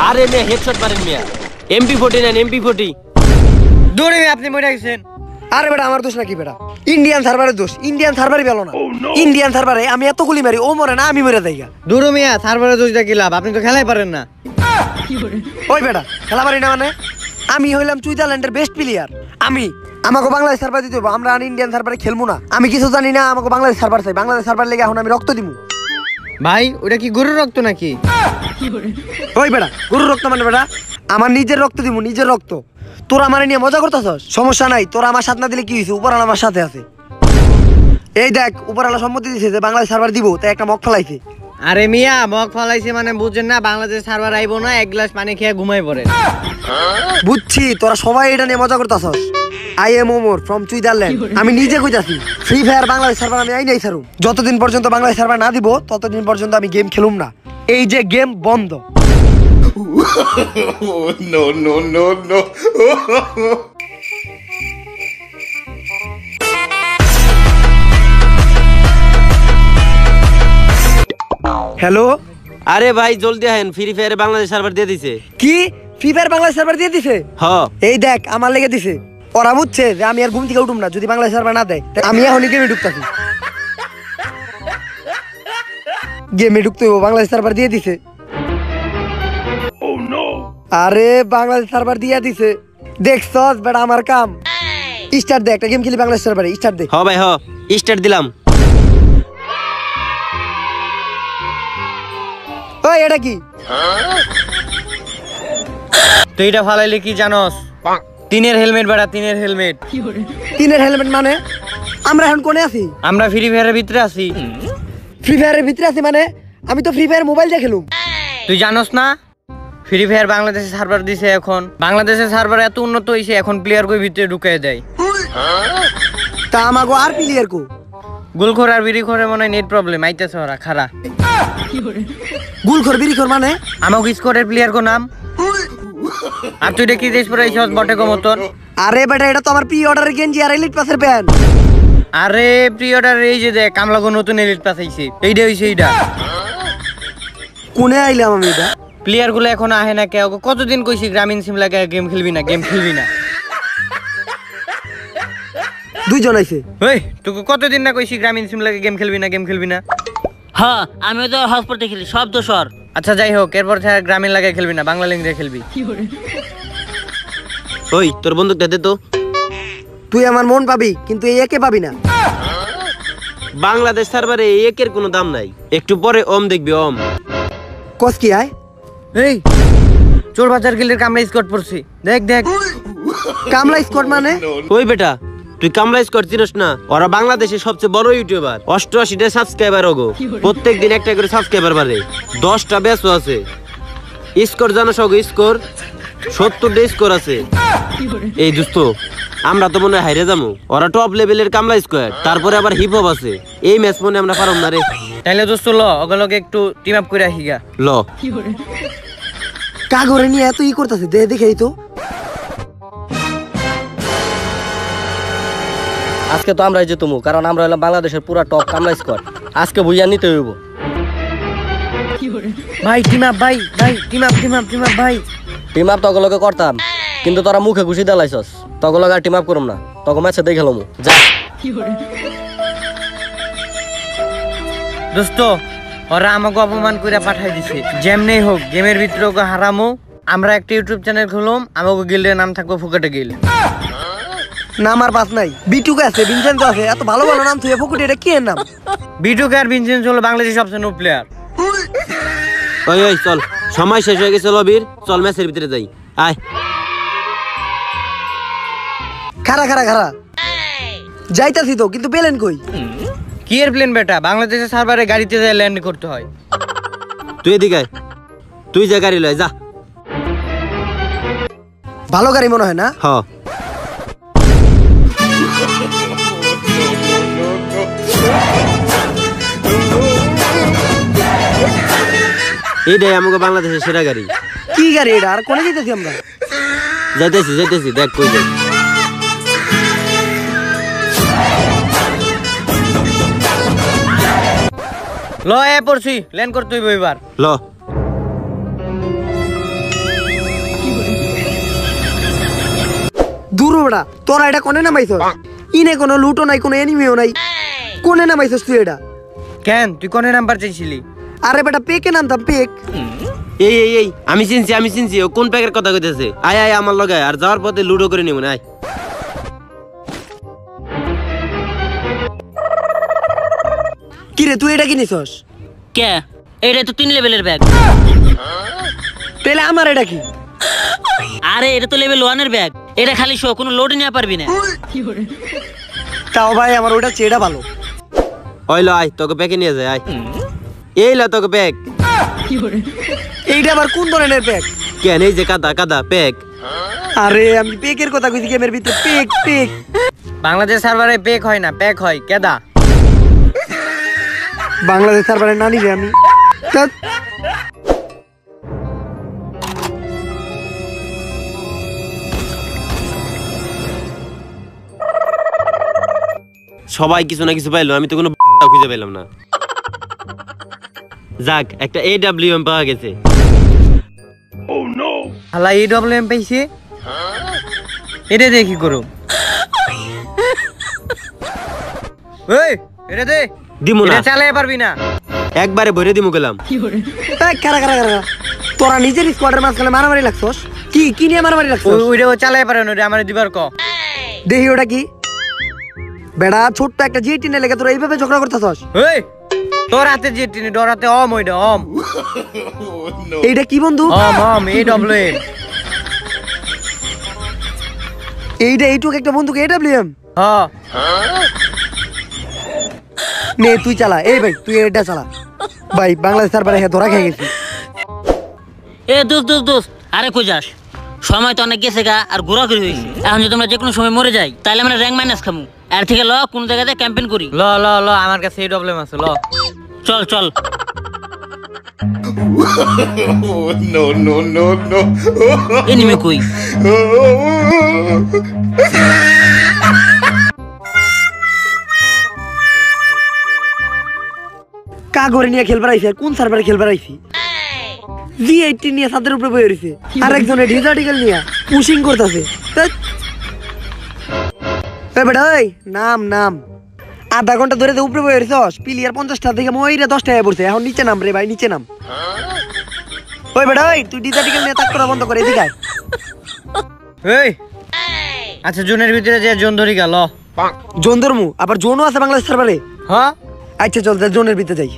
আরে মিয়া হেডশট মারেন মিয়া MP40 নেন MP40 দৌড়ে আপনি মরে গেছেন আরে বেটা আমার দোষ নাকি বেটা ইন্ডিয়ান সার্ভারের দোষ ইন্ডিয়ান সার্ভারই ভালো না ইন্ডিয়ান সার্ভারে আমি এত গুলি মারি ও মরে না আমি মরে যাই দৌড়ো মিয়া সার্ভারে দোষ দেখি লাভ আপনি তো খেলাই পারেন না ওই বেটা খেলা পারি না মানে আমি হইলাম সুইজারল্যান্ডের বেস্ট প্লেয়ার আমি আমাকে বাংলাদেশ সার্ভার দিতে হবে আমরা ইন্ডিয়ান সার্ভারে খেলবো না আমি কিছু জানি না আমাকে বাংলাদেশ সার্ভার চাই বাংলাদেশ সার্ভার লেগে এখন আমি রক্ত দিব ভাই ওটা কি গরুর রক্ত নাকি ওই বেটা গরুর রক্ত মানে বেটা আমার নিজের রক্ত দিব নিজের রক্ত তোরা আমার নিয়ে মজা করতেছস সমস্যা নাই তোরা আমার সাথে না দিলে কি হয়েছে উপরওয়ালা আমার সাথে আছে এই দেখ উপরওয়ালা সম্মতি দিয়েছে যে বাংলাদেশ সার্ভার দিব তাই একটা মগ ফেলাইছে আরে মিয়া মগ ফলাইছে মানে বুঝছেন না বাংলাদেশ সার্ভার আইবো না এক গ্লাস পানি খেয়ে ঘুমাই পড়ে বুঝছি তোরা সবাই এটা নিয়ে মজা করতেছস I am Omar from Switzerland আমি নিজে কইতাছি ফ্রি ফায়ার বাংলাদেশ সার্ভার আমি আই নাই ছাড়ু যতদিন পর্যন্ত বাংলাদেশ সার্ভার না দিব ততদিন পর্যন্ত আমি গেম খেলুম না এই যে গেম বন্ধ No, no, no, no. Hello আরে ভাই জলদি আহেন ফ্রি ফায়ারে বাংলাদেশ সার্ভার দিয়ে দিছে কি ফ্রি ফায়ার বাংলাদেশ সার্ভার দিয়ে দিছে হ্যাঁ এই দেখ আমার লেগে দিছে ওরা বুঝছে যে আমি আর ঘুম থেকে উঠুম না যদি বাংলাদেশ সার্ভার না দেয় আমি এখনই গেমে ঢুকতাছি গেমে ঢুকতে হইব বাংলাদেশ সার্ভার দিয়ে দিছে আরে বাংলাদেশ সার্ভার দিয়ে দিছে দেখছস বেটা আমার কাম স্টার্ট দে একটা গেম খেলি বাংলাদেশ সার্ভারে স্টার্ট দে হ্যাঁ ভাই হ্যাঁ স্টার্ট দিলাম ওই এটা কি তুই এটা ফালাইলে কি জানোস তিনের হেলমেট বেটা তিনের হেলমেট তিনের হেলমেট মানে আমরা এখন কোনে আছি আমরা ফ্রি ফায়ারের ভিতরে আছি ফ্রি ফায়ারের ভিতরে আছি মানে আমি তো ফ্রি ফায়ার মোবাইল দিয়ে খেলুম তুই জানোস না ফ্রি ফায়ার বাংলাদেশের সার্ভার দিছে এখন বাংলাদেশের সার্ভার এত উন্নত হইছে এখন প্লেয়ার কই ভিতরে ঢুকায় দেয় তা আমাগো আর প্লেয়ার কো গুলখোর আর বিড়িখোরের মনে হয় নেট প্রবলেম আইতেছে ওরা খারা গুলখোর বিড়িখোর মানে আমাকে স্কোরের প্লেয়ার কো নাম আর তুই দেখি দেশ পরে আইছস বটে কো মতন আরে বেটা এটা তো আমার প্রি অর্ডারের গেঞ্জি আর এলিট পাসের প্যান্ট আরে প্রি অর্ডার এই যে দেখ কামলাগো নতুন এলিট পাস আইছে এইটা হইছে এইটা কোনে আইলাম আমি এটা প্লেয়ার গুলো এখন আহে না কেউ কতদিন কইছি গ্রামীণ সিম লাগে গেম খেলবি না গেম খেলবি না দুইজন আইছে ওই তোকে কতদিন না কইছি গ্রামীণ সিম লাগে গেম খেলবি না গেম খেলবি না হ্যাঁ আমি তো হসপিটালে খেলি সব দোষর আচ্ছা যাই হোক এরপর থেকে গ্রামীণ লাগে খেলবি না বাংলা লিঙ্ক দিয়ে খেলবি ওই তোর বন্দুকটা দে তো তুই আমার মন পাবি কিন্তু এই একে পাবি না বাংলাদেশ সার্ভারে একের কোনো দাম নাই একটু পরে ওম দেখবি ওম কস কি আয় এই চোর বাজার গিলের কামরা স্কট পড়ছি দেখ দেখ কামলা স্কোয়াড মানে ওই বেটা তুই কামলা স্কোয়াড চিনস না ওরা বাংলাদেশের সবচেয়ে বড় ইউটিউবার 88টা সাবস্ক্রাইবার ওগো প্রত্যেকদিন একটা করে সাবস্ক্রাইবার বাড়ে 10টা ব্যাচও আছে স্কোর জানোস ওগো স্কোর 70টা স্কোর আছে এই দোস্ত আমরা তো মনে হয় হাইরে যাবো ওরা টপ লেভেলের কামলা স্কোয়াড তারপরে আবার হিপ হপ আছে এই ম্যাচ মনে আমরা পারম না রে তাইলে দোস্ত ল ওগুলোকে একটু টিম আপ করে আসিগা ল কাগরে নিয়ে এত ই করতেছে দে দেখেই তো আজকে তো আমরাই জিতমু কারণ আমরা হলাম বাংলাদেশের পুরা টপ কামলা স্কোয়াড আজকে বুঝিয়া নিতে হইব ভাই টিম আপ ভাই ভাই team up team up team up ভাই টিম আপ তগলকে করতাম কিন্তু তোরা মুখে খুশি দেলাইছস তগলকে আর টিম আপ করুম না তখন ম্যাচে দেখে খেলমু যা দোস্ত ওরা আমাকে অপমান করে পাঠাই দিছে যেমনি হোক গেমের ভিতরে ওকে হারামো আমরা একটা ইউটিউব চ্যানেল খুললাম আমাকে গিল্ডের নাম থাকবো ফুকাটে গিল নাম আর পাস নাই বিটুকে আছে ভিনসেন্টো আছে এত ভালো ভালো নাম তুই ফুকুটি এটা কি এর নাম বিটুকে আর ভিনসেন্ট হলো বাংলাদেশের সবচেয়ে নো প্লেয়ার ওই ওই চল সময় শেষ হয়ে গেছে লবির চল ম্যাচের ভিতরে যাই আয় খারা খারা খারা যাইতাছি তো কিন্তু পেলেন কই কি এর প্লেন বেটা বাংলাদেশের সার্ভারে গাড়িতে যায় ল্যান্ড করতে হয় তুই এদিকে আয় তুই যা গাড়ি লয় যা ভালো গাড়ি মনে হয় না হ্যাঁ এইটাই আমাকে বাংলাদেশের সেরা গাড়ি কি গাড়ি এটা আর কোনে যেতেছি আমরা যাইতেছি যাইতেছি দেখ কই যাই ল এ পড়ছি ল্যান্ড করতে হইব এবার ল দূর বেটা, তোরা এটা কোনে নামাইছস? ইনে কোনো লুটো নাই, কোনো এনিমিও নাই, কোনে নামাইছস তুই এটা? কেন তুই কোনে নাম্বার চাইছিলি? আরে বেটা পেকে নামতাম, পেক। এই আমি চিনছি ও কোন প্যাকের কথা কইতেছে। আয় আয় আমার লগে আর যাওয়ার পথে লুডো করে নিব না। আয় কিরে তুই এটা কিনিছস? কে? এটা তো 3 লেভেলের ব্যাগ। তাহলে আমার এটা কি? আরে এটা তো লেভেল 1 এর ব্যাগ। এটা খালি শো, কোনো লোড নিয়ে পারবি না। তাও ভাই আমার ওটা চেয়েটা ভালো। ওইলো আয় তোকে প্যাকে নিয়ে যায়। আয় এই লা তোকে প্যাক। এইটা আবার কোন ধরনের প্যাক? কেন এই যে কাদা প্যাক। আরে আমি পেকের কথা কইছি, গেমের ভিতরে পেক পেক। বাংলাদেশ সার্ভারে পেক হয় না, প্যাক হয়। কেদা? বাংলাদেশ সার্ভারে না নিলে আমি ধ্যাৎ। সবাই কিছু না কিছু পাইলো, আমি তো কোনো খুঁজে পেলাম না। যাক একটা AWM পাওয়া গেছে। হালা AWM পাইছে, এটা দিয়ে কি করো? ওই এটা দে। দিমু না, এটা চালাতে পারবি না। একবারে ভরে দিমু গেলাম। এই কারা কারা কারা, তোরা নিজের স্কোয়াডের মাঝখানে মারামারি লাগছস? কি নিয়ে মারামারি লাগছস? ওইটা ও চালাতে পারে না, ওটা আমার দিবার ক। দেখি ওটা কি? বেড়া ছোট্ট একটা জিটি নে লেগে তোরা এইভাবে ঝগড়া করতেছস? ওই তোর হাতে যে টিনি, ডর হাতে অম, ওইটা অম। এইটা কি বন্ধু? অম AWM। এইটা এইটুক একটা বন্ধুকে AWM? হ্যাঁ নে তুই চালা। এই ভাই তুই এটা চালা। ভাই বাংলাদেশ সার্ভারে ধরা খেয়ে গেছি। এ দোস্ত আরে কই যাস? সময় তো অনেক গেছে গা, আর ঘোরাঘুরি হয়েছে। এখন যদি আমরা যে কোনো সময় মরে যাই তাহলে আমরা র্যাঙ্ক মাইনাস খামু। এর থেকে ল কোন জায়গাতে ক্যাম্পেইন করি। ল আমার কাছে AWM আছে, ল। চল Oh, no. এনিমে কই? কাগরে নিয়ে খেলবার আইছি, আর কোন সার্ভারে খেলবার আইছি? G18 নিয়ে ছাদের উপরে বসে রইছে, আর একজনে ডিজার্টিক্যাল নিয়ে পুশিং করতেছে। এই বেটা ওই নাম আধা ঘন্টা ধরে উপরে বসে রইছস, প্লেয়ার 50টা থেকে মইরা 10 টাকা পড়ছে। এখন নিচে নাম রে ভাই, নিচে নাম। ওই বেটা ওই তুই ডিজার্টিক্যাল নিয়ে তাক করা বন্ধ করে এদিকে আয়। এই আচ্ছা জোনের ভিতরে যে জোন ধরি গেল। জোন ধর্মু আবার জোনও আছে বাংলাদেশ সার্ভারে? হ্যাঁ আচ্ছা চল জোনের ভিতরে যাই।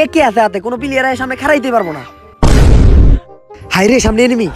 একে আছে হাতে, কোনো প্লেয়ার সামনে খারাইতে পারবো না। হাই রে সামনে এনিমি।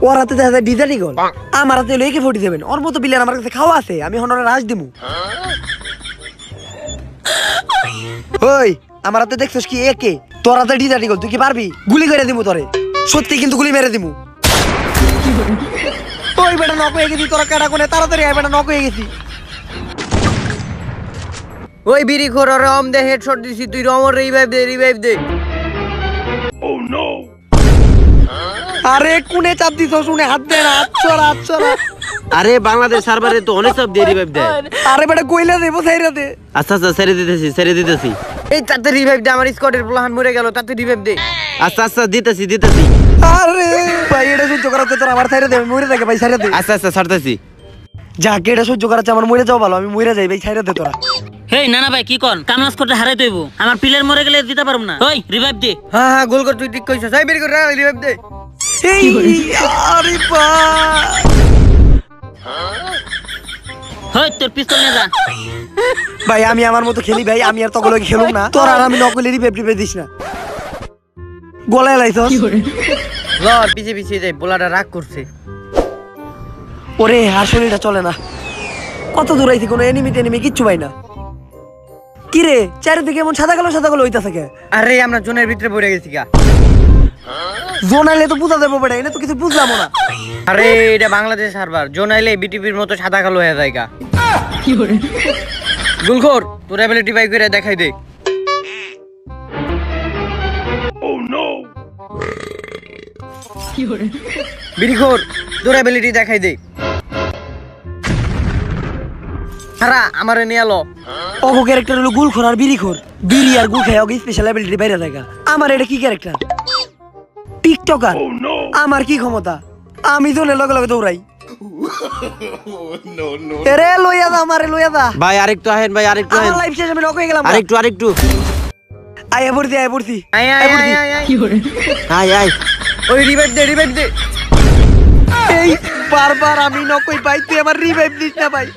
ওর হাতে দেখা যায় ডিজার্টিক্যাল, আমার হাতে হলো AK-47। ওর মতো প্লেয়ার আমার কাছে খাওয়া আছে, আমি হনরে রাজ দিমু। ওই আমার হাতে দেখছস কি AK? তোর হাতে ডিজার্টিক্যাল, তুই কি পারবি? গুলি করে দিমু তোরে, সত্যি কিন্তু গুলি মেরে দিমু। ওই বেটা নক হয়ে গেছি, তোরা কাটা কোনে তাড়াতাড়ি আয়, বেটা নক হয়ে গেছি। ওই বিড়ি খোর রম দে, হেডশট দিছি, তুই রমর রিভাইভ দে। আরে কোনে চাপ দিছ? শুনে হাত দে না, হাত ছড়া। আরে বাংলাদেশ সার্ভারে তো অনেক সব দিয়ে রিভাইভ দেয়। আরে বেটা কইলা দেবো সাইরা দে। আচ্ছা ছেড়ে দিতেছি। এই তাতে রিভাইভ দে, আমার স্কোয়াডের প্লান মরে গেল, তাতে রিভাইভ দে। আচ্ছা দিতেছি। আরে ভাই এটা সহ্য করাতে তোর আমার সাইরা দে, আমি মরে যাই ভাই, সাইরা দে। আচ্ছা ছাড়তেছি। যাকে এটা সহ্য করাচ্ছে আমার মরে যাও ভালো, আমি মরে যাই ভাই, সাইরা দে তোরা। হেই না ভাই কি কন? কামলাস করতে হারাই তৈব, আমার প্লেয়ার মরে গেলে দিতে পারবো না। ওই রিভাইভ দে। হ্যাঁ গোল কর, তুই ঠিক কইছস। এই বিড়ি খোর রিভাইভ দে। এই আরে ভাই হই তোর পিস্তল নিয়ে যা। ভাই আমি আমার মতো খেলি ভাই, আমি আর তকলকে খেলুম না। তোর আর আমি নকলে রিভাইভ দিস না, গলায় লাইছস। ল পিছে যাই, পোলাটা রাগ করছে। ওরে আর শরীরটা চলে না, কত দূর আইছি, কোনো এনিমি কিচ্ছু পাই না। কিরে চারিদিকে এমন সাদা কালো হইতাছে কে? আরে আমরা জোনের ভিতরে পড়ে গেছি গা। জোন আইলে তো বুঝা দেবো বেটা, এটা তো কিছু বুঝলাম না। আরে এটা বাংলাদেশ সার্ভার, জোন আইলে বিটিপির মতো সাদা কালো হয়ে যায় গা। গুলখোর তোর অ্যাবিলিটি বাই করে দেখাই দে। বিড়িখোর তোর অ্যাবিলিটি দেখাই দে। হারা আমারে নিয়ে এলো। অগো ক্যারেক্টার হলো গুলখোর আর বিড়িখোর। বিড়ি আর গুল খায় অগো স্পেশাল অ্যাবিলিটি বাইরে থাকা। আমার এটা কি ক্যারেক্টার? টিকটকার। আমার কি ক্ষমতা? আমি তো লগে লগে দৌড়াই। এরে লইয়া দা, আমারে লইয়া দা। ভাই আরেকটু আহেন, ভাই আরেকটু আহেন। আমার লাইফ শেষ, আমি নক হয়ে গেলাম। আরেকটু আয়া পড়ছি, আয়া পড়ছি। আয় আয় আয় আয় আয়। আয় ওই রিভাইভ দে। এই বারবার আমি নক হই ভাই, তুই আমার রিভাইভ দিস না ভাই।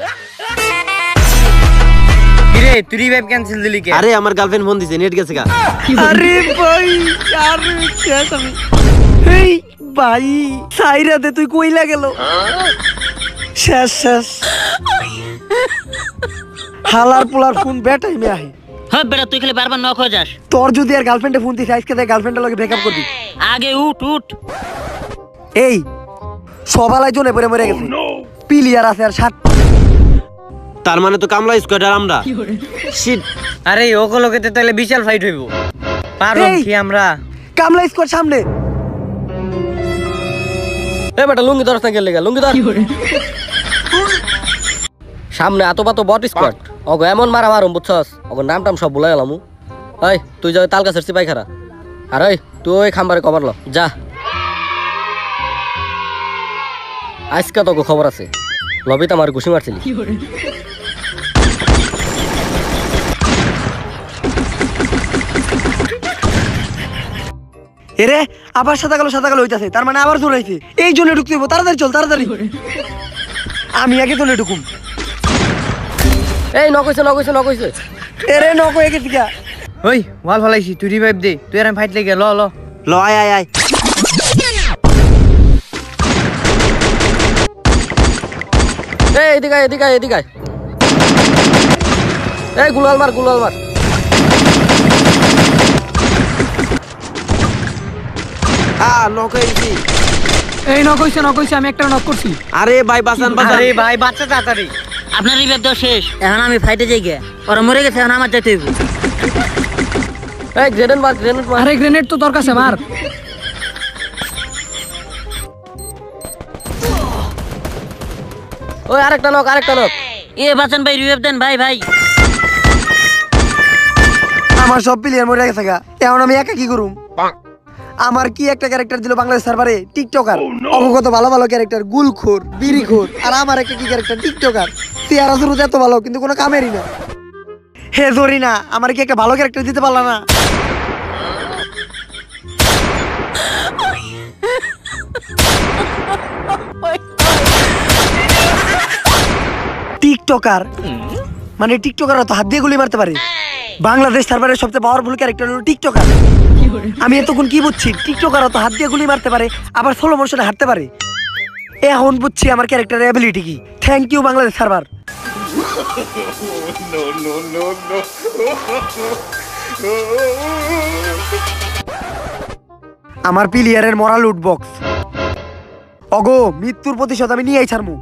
কিরে তুই রিভাইভ ক্যান্সেল দিলি কে? আরে আমার গার্লফ্রেন্ড ফোন দিছে, নেট গেছে গা। আরে ভাই আরে শেষ আমি। এই ভাই সাইরাতে তুই কইলা গেল। শেষ হালার পোলার ফোন বেটাই মে আহে। হ্যাঁ বেটা তুই খালি বারবার নক হয়ে যাস। তোর যদি আর গার্লফ্রেন্ডে ফোন দিস আজকে তাই গার্লফ্রেন্ডের লগে ব্রেকআপ করবি। আগে উঠ। এই সবালাই জনে পড়ে মরে গেছে। পিলিয়ার আছে আর 60। তার মানে তো কামলা স্কোয়াড আর আমরা। শিট। আরে ওগুলোকে তো তাহলে বিশাল ফাইট হইব। পারব এই। কি আমরা? কামলা স্কোয়াড সামনে। এ বেটা লুঙ্গি ধরছ না গেলে লুঙ্গি ধর। সামনে এত বট স্কোয়াড। অগো এমন মারুম বুঝছস, অগো নাম টাম সব ভুলাই গেলাম। এই তুই যাও তাল গাছের সিপাই খারা। আর ওই তুই ওই খাম্বারে কভার ল যা। আজকে তোকে খবর আছে, লবিতে আমার ঘুষি মারছিলি। এরে আবার সাদা কালো হইতাছে, তার মানে আবার জোরাইছে। এই জন্য ঢুকতে হইব, তাড়াতাড়ি চল তাড়াতাড়ি। আমি আগে জন্য ঢুকুম। এই নক হইছে। এরে নক হয়ে গেছি গা। ওই ওয়াল ফলাইছি, তুই রিভাইভ দে। তুই আর আমি ফাইট লেগে ল আয়। এই এদিকে আয়। এই গুলাল মার। নক হয়েছি। এই নক হইছে, আমি একটা নক করছি। আরে ভাই বাঁচান। আরে ভাই বাচ্চা তাড়াতাড়ি। আপনার রিভাইভ দেওয়া শেষ, এখন আমি ফাইটে যাই গে। ওরা মরে গেছে, এখন আমার যাইতে হইব। এই গ্রেনেড মার। আরে গ্রেনেড তো তোর কাছে মার। ওই আরেকটা নক। এ বাঁচান ভাই, রিভাইভ দেন ভাই। আমার সব প্লেয়ার মরে গেছে গা, এখন আমি একা কি করুম? আমার কি একটা ক্যারেক্টার দিল বাংলাদেশ সার্ভারে, টিকটকার। অবগত ভালো ক্যারেক্টার, গুলখোর, বিড়িখোর, আর আমার একটা কি ক্যারেক্টার, টিকটকার। চেহারা শুরু এত ভালো কিন্তু কোনো কামেরই না। হে জরিনা, আমার কি একটা ভালো ক্যারেক্টার দিতে পারলা না? টিকটকার মানে টিকটকার তো হাত দিয়ে গুলি মারতে পারে। বাংলাদেশ সার্ভারের সবচেয়ে পাওয়ারফুল ক্যারেক্টার হলো টিকটকার। আমি এতক্ষণ কি বুঝছি, টিকটকার তো হাত দিয়ে গুলি মারতে পারে, আবার স্লো মোশনে হাঁটতে পারে। এখন বুঝছি আমার ক্যারেক্টারের অ্যাবিলিটি কি। Thank you Bangladesh server. আমার প্লেয়ারের মরা লুট বক্স। অগো মৃত্যুর প্রতিশোধ আমি নিয়েই ছাড়মু।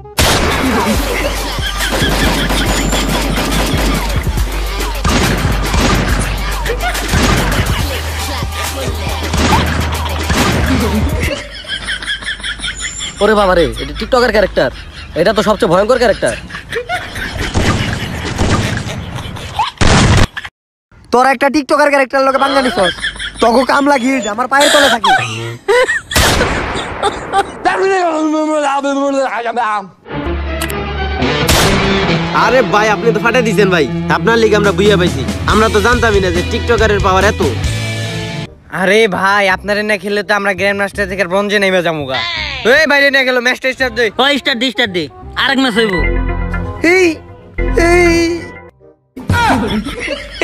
ওরে বাবা রে, এটা টিকটকের ক্যারেক্টার। এটা তো সবচেয়ে ভয়ঙ্কর ক্যারেক্টার। তোরা একটা টিকটকার ক্যারেক্টার লোকে বাঙালি সস, তগো কামলা গিল্ড আমার পায়ের তলে থাকে। আরে ভাই আপনি তো ফাটাই দিয়েছেন ভাই, আপনার লিগে আমরা বুঝিয়া পাইছি। আমরা তো জানতামই না যে টিকটকারের পাওয়ার এত। আরে ভাই আপনারে না খেললে তো আমরা গ্র্যান্ড মাস্টার থেকে ব্রোঞ্জে নেমে যামুগা। এই বাইরে না গেল ম্যাচটা স্টার্ট দে। ওই স্টার্ট দে। আরেক ম্যাচ হইব। এই এই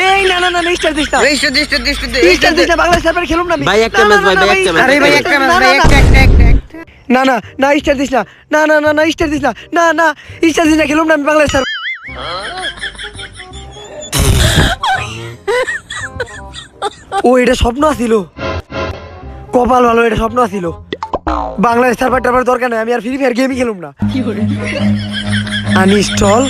এই না স্টার দিস না। স্টার দিস না, বাংলাদেশ সার্ভারে খেলুম না আমি। ভাই একটা ম্যাচ ভাই, একটা ম্যাচ। আরে ভাই একটা ম্যাচ ভাই, একটা না স্টার দিস না। না স্টার দিস না। না স্টার দিস না, খেলুম না আমি বাংলাদেশ সার্ভার। ও এটা স্বপ্ন আছিল, কপাল ভালো, এটা স্বপ্ন আছিল। বাংলাদেশ সার্ভার দরকার নাই, আমি আর ফ্রি ফায়ার গেমই খেলুম না। আনইনস্টল।